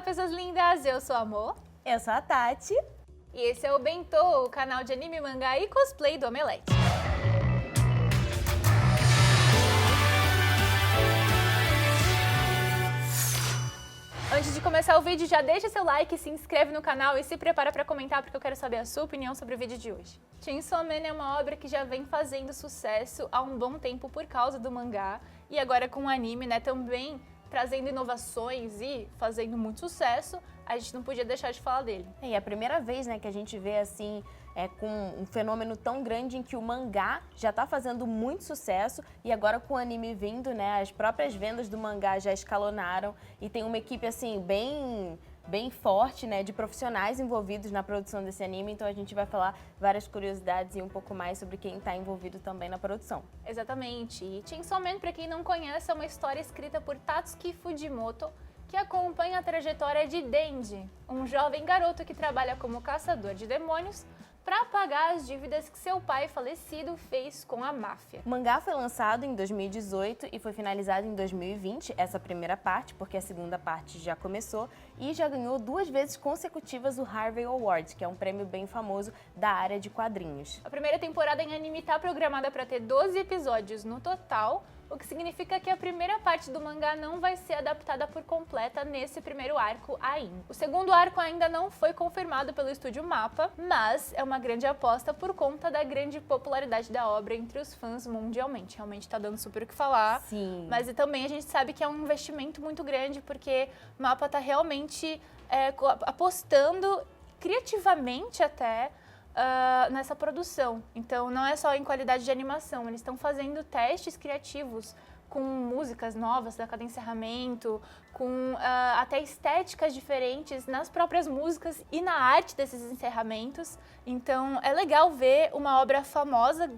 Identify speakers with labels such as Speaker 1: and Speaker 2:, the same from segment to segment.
Speaker 1: pessoas lindas! Eu sou a Amor.
Speaker 2: Eu sou a Tati.
Speaker 1: E esse é o Bentô, o canal de anime, mangá e cosplay do Omelete. Antes de começar o vídeo, já deixa seu like, se inscreve no canal e se prepara para comentar, porque eu quero saber a sua opinião sobre o vídeo de hoje. Chainsaw Man é uma obra que já vem fazendo sucesso há um bom tempo por causa do mangá, e agora com o anime, né, também trazendo inovações e fazendo muito sucesso, a gente não podia deixar de falar dele.
Speaker 2: E é a primeira vez, né, que a gente vê assim, com um fenômeno tão grande em que o mangá já tá fazendo muito sucesso e agora com o anime vindo, né, as próprias vendas do mangá já escalonaram e tem uma equipe assim bem forte, né, de profissionais envolvidos na produção desse anime, então a gente vai falar várias curiosidades e um pouco mais sobre quem está envolvido também na produção.
Speaker 1: Exatamente. E Chainsaw Man, para quem não conhece, é uma história escrita por Tatsuki Fujimoto, que acompanha a trajetória de Denji, um jovem garoto que trabalha como caçador de demônios para pagar as dívidas que seu pai falecido fez com a máfia.
Speaker 2: O mangá foi lançado em 2018 e foi finalizado em 2020, essa primeira parte, porque a segunda parte já começou, e já ganhou 2 vezes consecutivas o Harvey Awards, que é um prêmio bem famoso da área de quadrinhos.
Speaker 1: A primeira temporada em anime está programada para ter 12 episódios no total, o que significa que a primeira parte do mangá não vai ser adaptada por completa nesse primeiro arco ainda. O segundo arco ainda não foi confirmado pelo estúdio Mappa, mas é uma grande aposta por conta da grande popularidade da obra entre os fãs mundialmente. Realmente tá dando super o que falar.
Speaker 2: Sim.
Speaker 1: Mas também a gente sabe que é um investimento muito grande, porque Mappa tá realmente apostando criativamente até nessa produção. Então não é só em qualidade de animação, eles estão fazendo testes criativos com músicas novas da cada encerramento, com até estéticas diferentes nas próprias músicas e na arte desses encerramentos. Então é legal ver uma obra famosa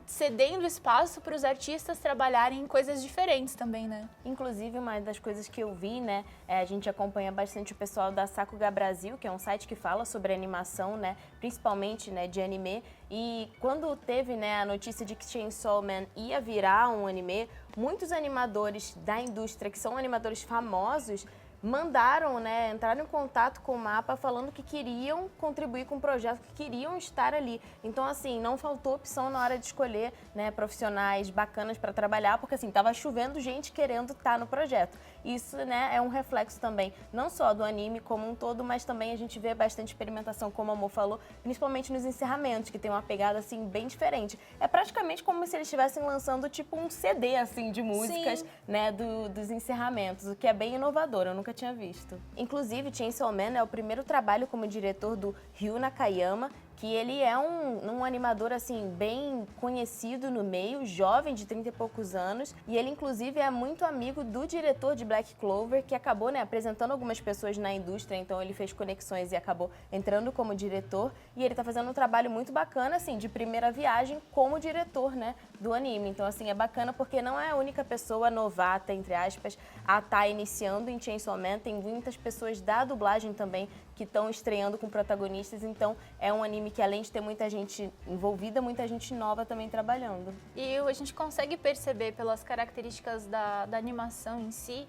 Speaker 1: cedendo espaço para os artistas trabalharem em coisas diferentes também, né?
Speaker 2: Inclusive, uma das coisas que eu vi, né, a gente acompanha bastante o pessoal da Sakuga Brasil, que é um site que fala sobre animação, né, principalmente, né, de anime, e quando teve, né, a notícia de que Chainsaw Man ia virar um anime, muitos animadores da indústria, que são animadores famosos, mandaram, né, entraram em contato com o Mappa falando que queriam contribuir com o projeto, que queriam estar ali. Então, assim, não faltou opção na hora de escolher, né, profissionais bacanas para trabalhar, porque, assim, tava chovendo gente querendo estar no projeto. Isso, né, é um reflexo também, não só do anime como um todo, mas também a gente vê bastante experimentação, como a Amor falou, principalmente nos encerramentos, que tem uma pegada, assim, bem diferente. É praticamente como se eles estivessem lançando, tipo, um CD, assim, de músicas, sim, né, dos encerramentos, o que é bem inovador. Eu nunca tinha visto. Inclusive, Chainsaw Man é o primeiro trabalho como diretor do Ryu Nakayama, que ele é um animador, assim, bem conhecido no meio, jovem, de 30 e poucos anos, e ele, inclusive, é muito amigo do diretor de Black Clover, que acabou, né, apresentando algumas pessoas na indústria, então ele fez conexões e acabou entrando como diretor, e ele tá fazendo um trabalho muito bacana, assim, de primeira viagem como diretor, né, do anime. Então, assim, é bacana porque não é a única pessoa novata, entre aspas, a estar iniciando em Chainsaw Man, tem muitas pessoas da dublagem também que estão estreando com protagonistas, então é um anime que, além de ter muita gente envolvida, muita gente nova também trabalhando.
Speaker 1: E a gente consegue perceber pelas características da animação em si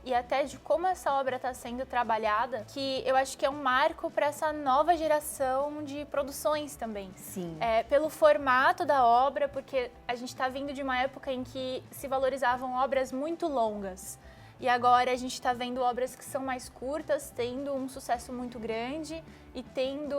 Speaker 1: e até de como essa obra está sendo trabalhada, que eu acho que é um marco para essa nova geração de produções também.
Speaker 2: Sim.
Speaker 1: Pelo formato da obra, porque a gente está vindo de uma época em que se valorizavam obras muito longas. E agora a gente está vendo obras que são mais curtas, tendo um sucesso muito grande e tendo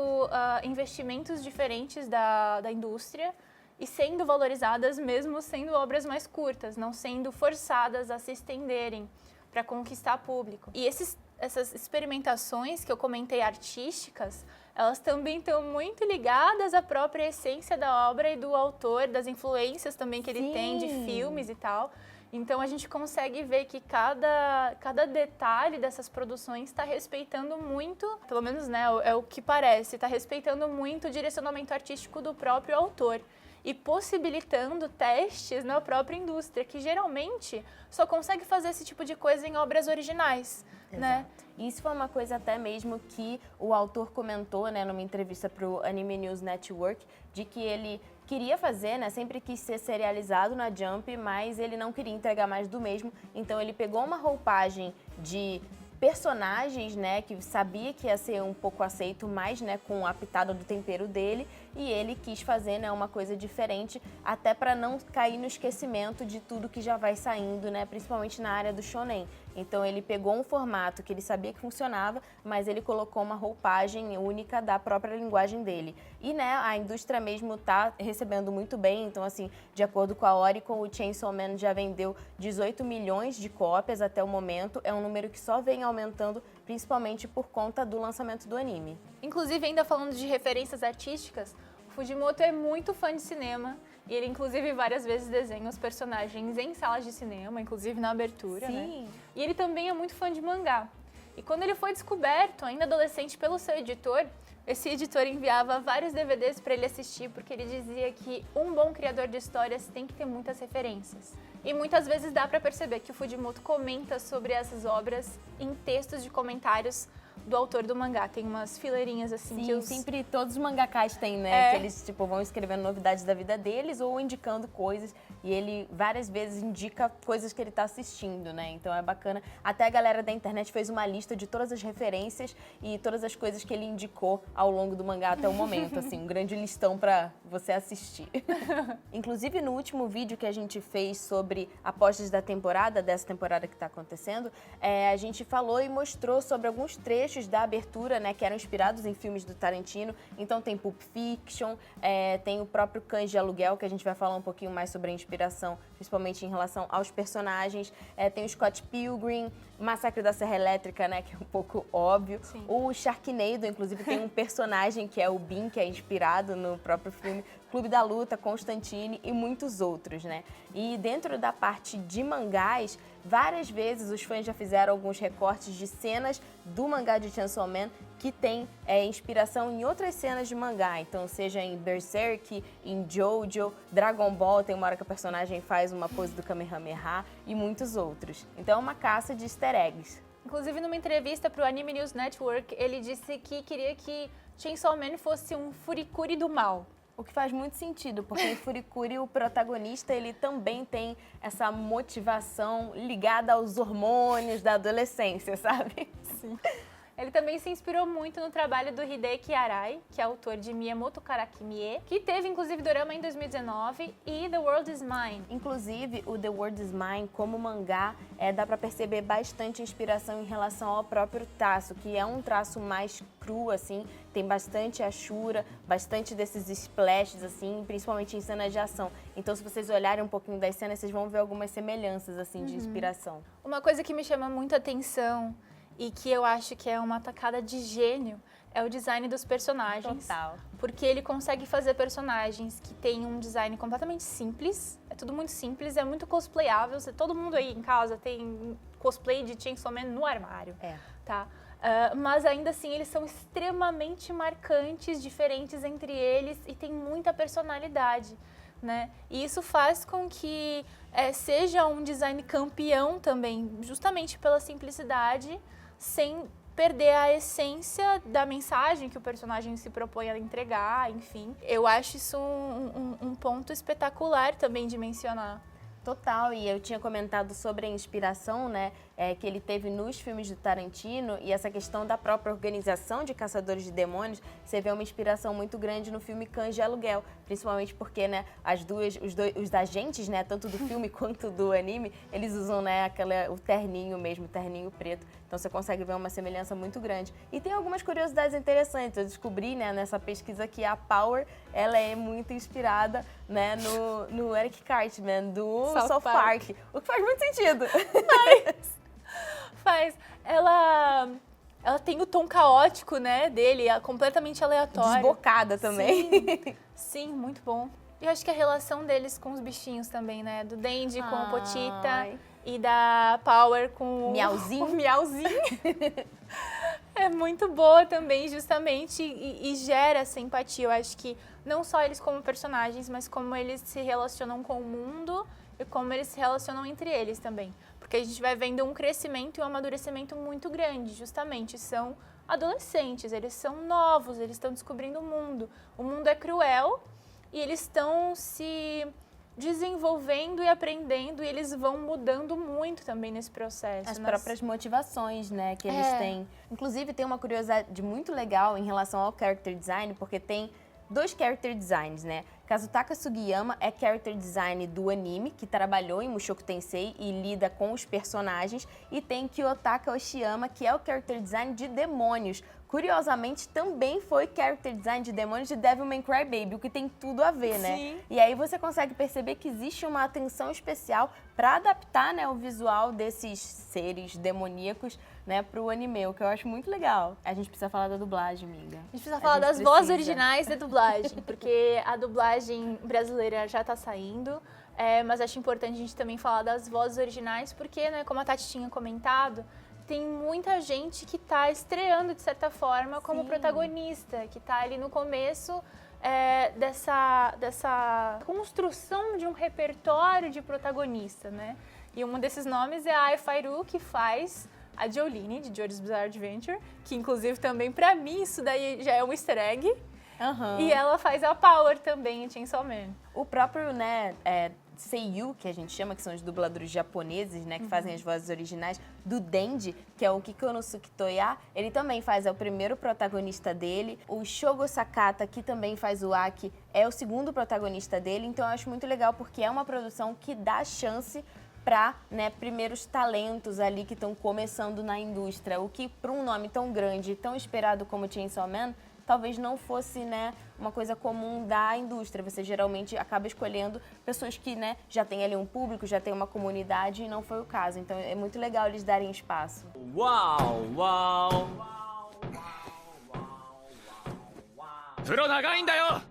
Speaker 1: investimentos diferentes da indústria e sendo valorizadas mesmo sendo obras mais curtas, não sendo forçadas a se estenderem para conquistar público. E essas experimentações que eu comentei artísticas, elas também estão muito ligadas à própria essência da obra e do autor, das influências também que ele tem de filmes e tal. Então a gente consegue ver que cada detalhe dessas produções está respeitando muito, pelo menos, né, é o que parece, está respeitando muito o direcionamento artístico do próprio autor e possibilitando testes na própria indústria, que geralmente só consegue fazer esse tipo de coisa em obras originais, né?
Speaker 2: Isso foi uma coisa até mesmo que o autor comentou, né, numa entrevista para o Anime News Network, de que ele queria fazer, né, sempre quis ser serializado na Jump, mas ele não queria entregar mais do mesmo, então ele pegou uma roupagem de personagens, né, que sabia que ia ser um pouco aceito, mais, né, com a pitada do tempero dele, e ele quis fazer, né, uma coisa diferente, até para não cair no esquecimento de tudo que já vai saindo, né, principalmente na área do shonen. Então ele pegou um formato que ele sabia que funcionava, mas ele colocou uma roupagem única da própria linguagem dele. E, né, a indústria mesmo tá recebendo muito bem, então assim, de acordo com a Oricon, o Chainsaw Man já vendeu 18 milhões de cópias até o momento, é um número que só vem aumentando, principalmente por conta do lançamento do anime.
Speaker 1: Inclusive, ainda falando de referências artísticas, o Fujimoto é muito fã de cinema e ele, inclusive, várias vezes desenha os personagens em salas de cinema, inclusive na abertura,
Speaker 2: Sim.
Speaker 1: né? E ele também é muito fã de mangá. E quando ele foi descoberto, ainda adolescente, pelo seu editor, esse editor enviava vários DVDs para ele assistir, porque ele dizia que um bom criador de histórias tem que ter muitas referências. E muitas vezes dá para perceber que o Fujimoto comenta sobre essas obras em textos de comentários do autor do mangá. Tem umas fileirinhas assim.
Speaker 2: Sim,
Speaker 1: que
Speaker 2: sempre todos os mangakás têm, né?
Speaker 1: É.
Speaker 2: Que eles tipo, vão escrevendo novidades da vida deles ou indicando coisas. E ele várias vezes indica coisas que ele tá assistindo, né? Então é bacana. Até a galera da internet fez uma lista de todas as referências e todas as coisas que ele indicou ao longo do mangá até o momento. Assim, um grande listão pra você assistir. Inclusive, no último vídeo que a gente fez sobre apostas da temporada, dessa temporada que tá acontecendo, a gente falou e mostrou sobre alguns trechos da abertura, né, que eram inspirados em filmes do Tarantino. Então tem Pulp Fiction, tem o próprio Cães de Aluguel, que a gente vai falar um pouquinho mais sobre a inspiração, principalmente em relação aos personagens. Tem o Scott Pilgrim, Massacre da Serra Elétrica, né, que é um pouco óbvio.
Speaker 1: Sim.
Speaker 2: O Sharknado, inclusive, tem um personagem que é o Bean, que é inspirado no próprio filme. Clube da Luta, Constantine e muitos outros, né? E dentro da parte de mangás, várias vezes os fãs já fizeram alguns recortes de cenas do mangá de Chainsaw Man que tem inspiração em outras cenas de mangá. Então, seja em Berserk, em Jojo, Dragon Ball, tem uma hora que a personagem faz uma pose do Kamehameha e muitos outros. Então, é uma caça de easter eggs.
Speaker 1: Inclusive, numa entrevista para o Anime News Network, ele disse que queria que Chainsaw Man fosse um furikuri do mal.
Speaker 2: O que faz muito sentido, porque em Furikuri o protagonista ele também tem essa motivação ligada aos hormônios da adolescência, sabe?
Speaker 1: Sim. Ele também se inspirou muito no trabalho do Hideki Arai, que é autor de Miyamoto Karakimie, que teve inclusive dorama em 2019, e The World Is Mine.
Speaker 2: Inclusive, o The World Is Mine, como mangá, dá pra perceber bastante inspiração em relação ao próprio traço, que é um traço mais cru, assim, tem bastante ashura, bastante desses splashes, assim, principalmente em cenas de ação. Então, se vocês olharem um pouquinho das cenas, vocês vão ver algumas semelhanças, assim, de inspiração.
Speaker 1: Uma coisa que me chama muito a atenção e que eu acho que é uma tacada de gênio é o design dos personagens.
Speaker 2: Total.
Speaker 1: Porque ele consegue fazer personagens que têm um design completamente simples, é tudo muito simples, é muito cosplayável. Todo mundo aí em casa tem cosplay de Chainsaw Man no armário, tá? Mas ainda assim eles são extremamente marcantes, diferentes entre eles e tem muita personalidade, né? E isso faz com que seja um design campeão também, justamente pela simplicidade, sem perder a essência da mensagem que o personagem se propõe a entregar, enfim. Eu acho isso um ponto espetacular também de mencionar.
Speaker 2: Total, e eu tinha comentado sobre a inspiração, né, que ele teve nos filmes do Tarantino e essa questão da própria organização de caçadores de demônios, você vê uma inspiração muito grande no filme Cães de Aluguel, principalmente porque, né, os agentes, né, tanto do filme quanto do anime, eles usam, né, o terninho mesmo, o terninho preto, então você consegue ver uma semelhança muito grande. E tem algumas curiosidades interessantes, eu descobri, né, nessa pesquisa que a Power, ela é muito inspirada, né, no Eric Cartman, do South Park. O que faz muito sentido.
Speaker 1: Faz. Ela tem o tom caótico, né, dele, completamente aleatório.
Speaker 2: Desbocada também.
Speaker 1: Sim, sim, muito bom. E eu acho que a relação deles com os bichinhos também, né, do Denji com o Potita e da Power com
Speaker 2: Miauzinho.
Speaker 1: o Miauzinho. É muito boa também, justamente, e gera essa empatia. Eu acho que não só eles como personagens, mas como eles se relacionam com o mundo e como eles se relacionam entre eles também. Porque a gente vai vendo um crescimento e um amadurecimento muito grande, justamente. São adolescentes, eles são novos, eles estão descobrindo o mundo. O mundo é cruel e eles estão se desenvolvendo e aprendendo, e eles vão mudando muito também nesse processo.
Speaker 2: As próprias motivações, né, que eles têm. Inclusive, tem uma curiosidade muito legal em relação ao character design, porque tem 2 character designs, né? Kazutaka Sugiyama é character design do anime, que trabalhou em Mushoku Tensei e lida com os personagens, e tem Kiyotaka Oshiyama, que é o character design de demônios. Curiosamente, também foi character design de demônios de Devil May Cry Baby, o que tem tudo a ver, né?
Speaker 1: Sim.
Speaker 2: E aí você consegue perceber que existe uma atenção especial para adaptar, né, o visual desses seres demoníacos, né, pro anime, o que eu acho muito legal. A gente precisa falar da dublagem, amiga.
Speaker 1: A gente precisa falar das vozes originais da dublagem, porque a dublagem brasileira já tá saindo, mas acho importante a gente também falar das vozes originais, porque, né, como a Tati tinha comentado, tem muita gente que tá estreando, de certa forma, como protagonista, que tá ali no começo dessa construção de um repertório de protagonista, né? E um desses nomes é a Ai Fairu, que faz a Jolene, de JoJo's Bizarre Adventure, que inclusive também, pra mim, isso daí já é um easter egg. E ela faz a Power também em Chainsaw Man.
Speaker 2: O próprio, né, seiyuu, que a gente chama, que são os dubladores japoneses, né, que fazem as vozes originais, do Denji, que é o Kikonosuke Toya, ele também faz, é o primeiro protagonista dele. O Shogo Sakata, que também faz o Aki, é o segundo protagonista dele. Então eu acho muito legal, porque é uma produção que dá chance para, né, primeiros talentos ali que estão começando na indústria. O que, para um nome tão grande e tão esperado como Chainsaw Man, talvez não fosse, né, uma coisa comum da indústria. Você geralmente acaba escolhendo pessoas que, né, já tem ali um público, já tem uma comunidade, e não foi o caso. Então é muito legal eles darem espaço.
Speaker 3: Uau, uau! Pro nagai da yo!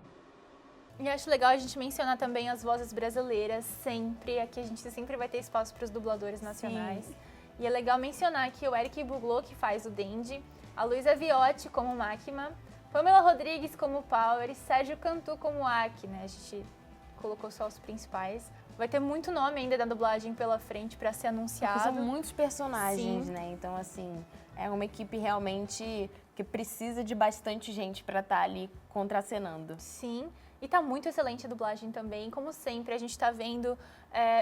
Speaker 1: E acho legal a gente mencionar também as vozes brasileiras sempre. Aqui a gente sempre vai ter espaço para os dubladores nacionais. Sim. E é legal mencionar aqui o Eric Buglou, que faz o Denji, a Luísa Viotti como Makima, Pamela Rodrigues como Power e Sérgio Cantu como Aki, né? A gente colocou só os principais. Vai ter muito nome ainda da dublagem pela frente para ser anunciado.
Speaker 2: São muitos personagens,
Speaker 1: Sim.
Speaker 2: né? Então, assim, é uma equipe realmente que precisa de bastante gente para estar ali contracenando.
Speaker 1: Sim. E tá muito excelente a dublagem também. Como sempre, a gente tá vendo,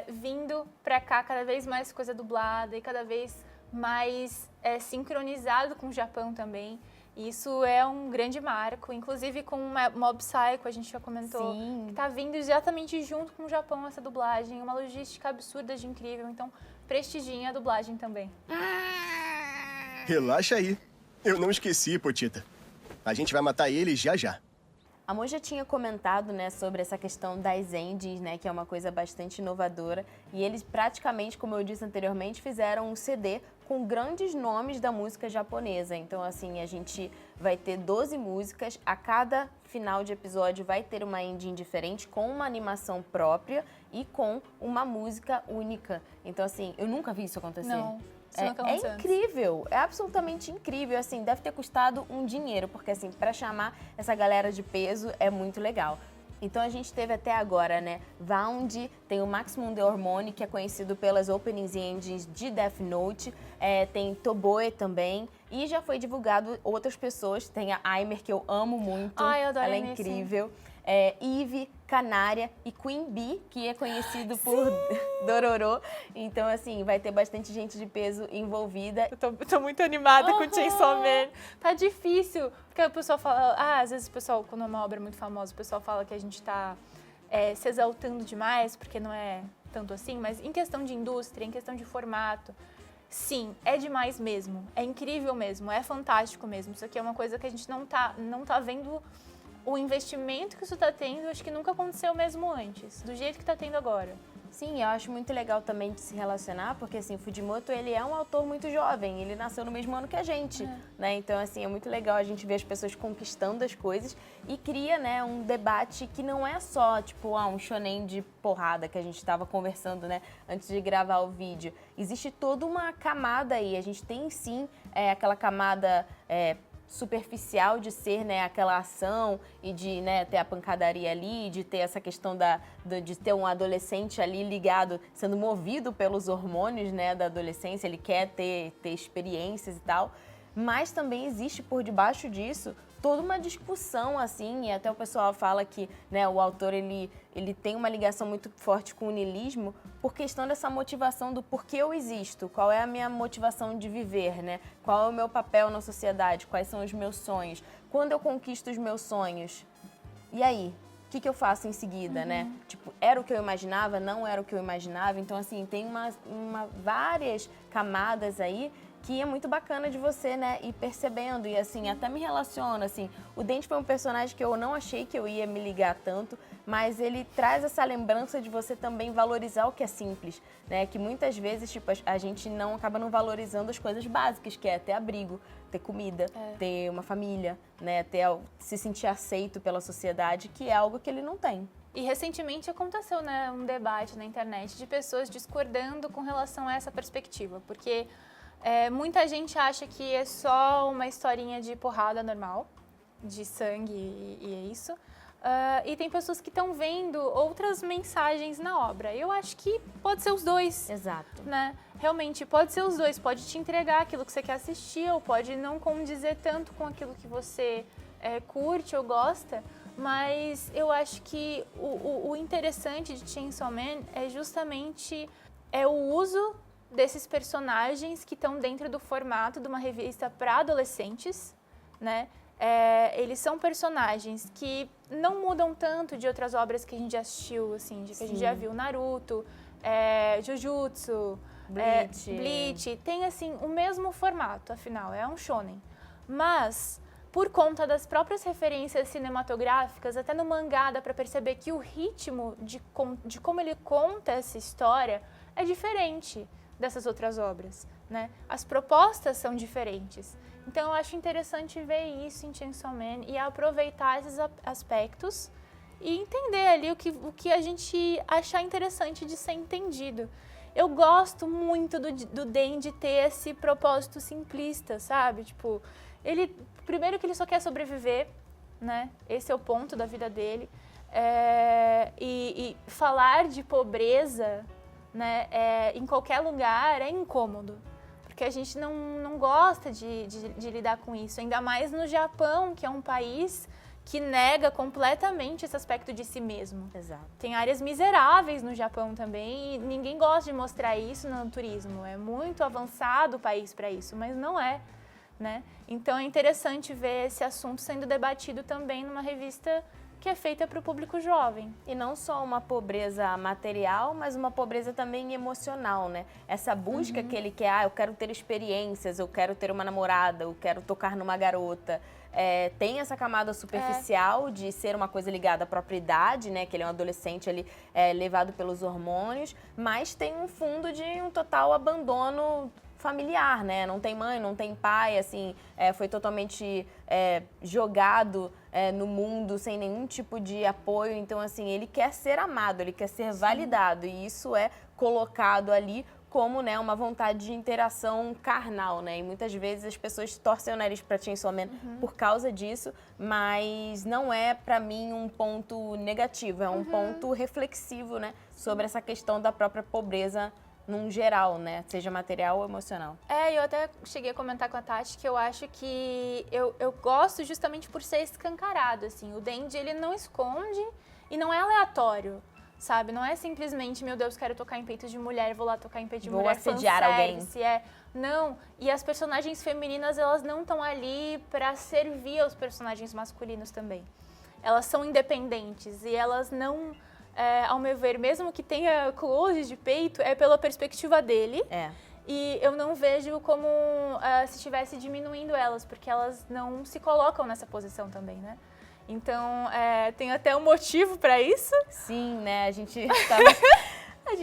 Speaker 1: vindo pra cá cada vez mais coisa dublada e cada vez mais sincronizado com o Japão também. E isso é um grande marco. Inclusive com Mob Psycho, a gente já comentou.
Speaker 2: Sim.
Speaker 1: Que tá vindo exatamente junto com o Japão essa dublagem. Uma logística absurda de incrível. Então, prestigiem a dublagem também.
Speaker 4: Relaxa aí. Eu não esqueci, Potita. A gente vai matar ele já já.
Speaker 2: A Mo já tinha comentado, né, sobre essa questão das endings, né, que é uma coisa bastante inovadora. E eles praticamente, como eu disse anteriormente, fizeram um CD com grandes nomes da música japonesa. Então, assim, a gente vai ter 12 músicas. A cada final de episódio vai ter uma ending diferente, com uma animação própria e com uma música única. Então, assim, eu nunca vi isso acontecer.
Speaker 1: Não.
Speaker 2: É incrível, é absolutamente incrível, assim, deve ter custado um dinheiro, porque assim, para chamar essa galera de peso é muito legal. Então a gente teve até agora, né, Vound, tem o Maximum The Hormone, que é conhecido pelas openings e endings de Death Note, tem Toboe também, e já foi divulgado outras pessoas, tem a Aimer, que eu amo muito,
Speaker 1: Ai, eu adoro
Speaker 2: ela é
Speaker 1: Aimer,
Speaker 2: incrível. Eve, Canária e Queen Bee, que é conhecido por Dororo. Então, assim, vai ter bastante gente de peso envolvida.
Speaker 1: Eu tô muito animada com o Chainsaw Man. Tá difícil, porque o pessoal fala... às vezes o pessoal, quando é uma obra muito famosa, o pessoal fala que a gente tá se exaltando demais, porque não é tanto assim. Mas em questão de indústria, em questão de formato, sim, é demais mesmo. É incrível mesmo, é fantástico mesmo. Isso aqui é uma coisa que a gente não tá vendo... O investimento que isso está tendo, acho que nunca aconteceu mesmo antes, do jeito que está tendo agora.
Speaker 2: Sim, eu acho muito legal também de se relacionar, porque assim, o Fujimoto, ele é um autor muito jovem, ele nasceu no mesmo ano que a gente, né? Então, assim, é muito legal a gente ver as pessoas conquistando as coisas e cria, né, um debate que não é só, tipo, um shonen de porrada que a gente estava conversando, né, antes de gravar o vídeo. Existe toda uma camada aí, a gente tem sim aquela camada... superficial de ser, né, aquela ação e de, né, ter a pancadaria ali, de ter essa questão de ter um adolescente ali ligado, sendo movido pelos hormônios, né, da adolescência, ele quer ter experiências e tal, mas também existe por debaixo disso toda uma discussão, assim, e até o pessoal fala que, né, o autor, ele tem uma ligação muito forte com o niilismo por questão dessa motivação do porquê eu existo, qual é a minha motivação de viver, né? Qual é o meu papel na sociedade, quais são os meus sonhos, quando eu conquisto os meus sonhos, e aí? O que eu faço em seguida, né? Tipo, era o que eu imaginava, não era o que eu imaginava. Então, assim, tem várias camadas aí que é muito bacana de você, né, ir percebendo. E, assim, até me relaciona, assim. O Dente foi um personagem que eu não achei que eu ia me ligar tanto, mas ele traz essa lembrança de você também valorizar o que é simples, né? Que muitas vezes, tipo, a gente acaba não valorizando as coisas básicas, que é ter abrigo, ter comida, ter uma família, né? Se sentir aceito pela sociedade, que é algo que ele não tem.
Speaker 1: E recentemente aconteceu, né, um debate na internet de pessoas discordando com relação a essa perspectiva, porque muita gente acha que é só uma historinha de porrada normal, de sangue e é isso. E tem pessoas que estão vendo outras mensagens na obra. Eu acho que pode ser os dois.
Speaker 2: Exato.
Speaker 1: Né? Realmente, pode ser os dois. Pode te entregar aquilo que você quer assistir, ou pode não condizer tanto com aquilo que você curte ou gosta. Mas eu acho que o interessante de Chainsaw Man é justamente o uso desses personagens que estão dentro do formato de uma revista para adolescentes, né? Eles são personagens que não mudam tanto de outras obras que a gente já assistiu, assim, que a gente já viu. Naruto, Jujutsu, Bleach. Tem, assim, o mesmo formato, afinal, é um shonen. Mas, por conta das próprias referências cinematográficas, até no mangá dá pra perceber que o ritmo de como ele conta essa história é diferente dessas outras obras, né? As propostas são diferentes. Então, eu acho interessante ver isso em Chainsaw Man e aproveitar esses aspectos e entender ali o que a gente achar interessante de ser entendido. Eu gosto muito do Denji ter esse propósito simplista, sabe? Tipo, primeiro que ele só quer sobreviver, né? Esse é o ponto da vida dele. E falar de pobreza, né, em qualquer lugar é incômodo. Porque a gente não gosta de lidar com isso, ainda mais no Japão, que é um país que nega completamente esse aspecto de si mesmo.
Speaker 2: Exato.
Speaker 1: Tem áreas miseráveis no Japão também e ninguém gosta de mostrar isso no turismo. É muito avançado o país para isso, mas não é, né? Então é interessante ver esse assunto sendo debatido também numa revista que é feita para o público jovem.
Speaker 2: E não só uma pobreza material, mas uma pobreza também emocional, né? Essa busca que ele quer, eu quero ter experiências, eu quero ter uma namorada, eu quero tocar numa garota. Tem essa camada superficial de ser uma coisa ligada à própria idade, né? Que ele é um adolescente ali, levado pelos hormônios, mas tem um fundo de um total abandono familiar, né? Não tem mãe, não tem pai, assim, foi totalmente jogado no mundo sem nenhum tipo de apoio. Então, assim, ele quer ser amado, ele quer ser validado e isso é colocado ali como, né, uma vontade de interação carnal, né? E muitas vezes as pessoas torcem o nariz para Chainsaw Man por causa disso, mas não é, para mim, um ponto negativo, é um ponto reflexivo, né, sobre essa questão da própria pobreza num geral, né? Seja material ou emocional.
Speaker 1: Eu até cheguei a comentar com a Tati que eu acho que eu gosto justamente por ser escancarado, assim. O Denji, ele não esconde e não é aleatório, sabe? Não é simplesmente, meu Deus, quero tocar em peito de mulher, vou lá tocar em peito de mulher.
Speaker 2: Vou assediar alguém.
Speaker 1: Não, e as personagens femininas, elas não estão ali para servir aos personagens masculinos também. Elas são independentes e elas não... ao meu ver, mesmo que tenha close de peito, é pela perspectiva dele. E eu não vejo como se estivesse diminuindo elas, porque elas não se colocam nessa posição também, né? Então, tem até um motivo para isso.
Speaker 2: Sim, né? A gente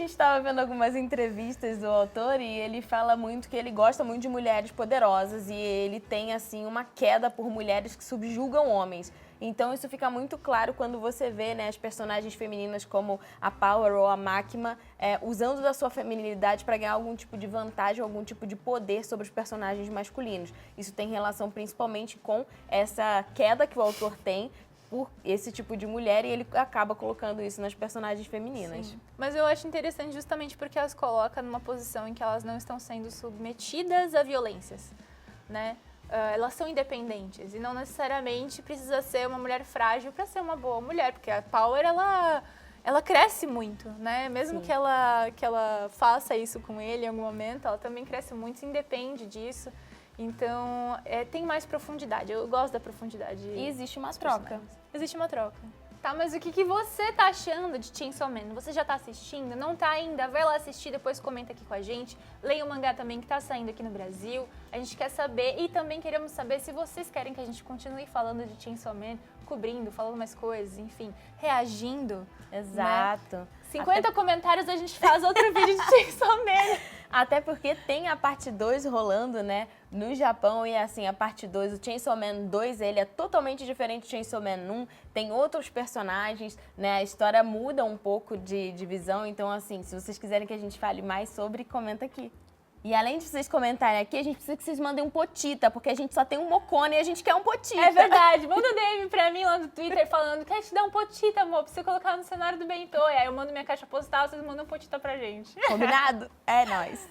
Speaker 2: estava vendo algumas entrevistas do autor e ele fala muito que ele gosta muito de mulheres poderosas e ele tem, assim, uma queda por mulheres que subjugam homens. Então, isso fica muito claro quando você vê, né, as personagens femininas como a Power ou a Máquina usando da sua feminilidade para ganhar algum tipo de vantagem, algum tipo de poder sobre os personagens masculinos. Isso tem relação principalmente com essa queda que o autor tem por esse tipo de mulher e ele acaba colocando isso nas personagens femininas.
Speaker 1: Sim. Mas eu acho interessante justamente porque elas colocam numa posição em que elas não estão sendo submetidas a violências, né? elas são independentes e não necessariamente precisa ser uma mulher frágil para ser uma boa mulher, porque a Power, ela cresce muito, né? Mesmo que ela faça isso com ele em algum momento, ela também cresce muito, independe disso. Então, tem mais profundidade. Eu gosto da profundidade.
Speaker 2: E existe uma troca.
Speaker 1: Existe uma troca. Tá, mas o que você tá achando de Chainsaw Man? Você já tá assistindo? Não tá ainda? Vai lá assistir, depois comenta aqui com a gente. Leia o mangá também que tá saindo aqui no Brasil. A gente quer saber e também queremos saber se vocês querem que a gente continue falando de Chainsaw Man, cobrindo, falando mais coisas, enfim, reagindo.
Speaker 2: Exato.
Speaker 1: Né? 50 comentários a gente faz outro vídeo de Chainsaw Man.
Speaker 2: Até porque tem a parte 2 rolando, né, no Japão, e assim, a parte 2, o Chainsaw Man 2, ele é totalmente diferente do Chainsaw Man 1, tem outros personagens, né, a história muda um pouco de visão, então assim, se vocês quiserem que a gente fale mais sobre, comenta aqui. E além de vocês comentarem aqui, a gente precisa que vocês mandem um potita, porque a gente só tem um mocone e a gente quer um potita.
Speaker 1: É verdade, manda um DM pra mim lá no Twitter falando, quer te dar um potita, amor, pra você colocar no cenário do Bentô. E aí eu mando minha caixa postal, vocês mandam um potita pra gente.
Speaker 2: Combinado? É nóis.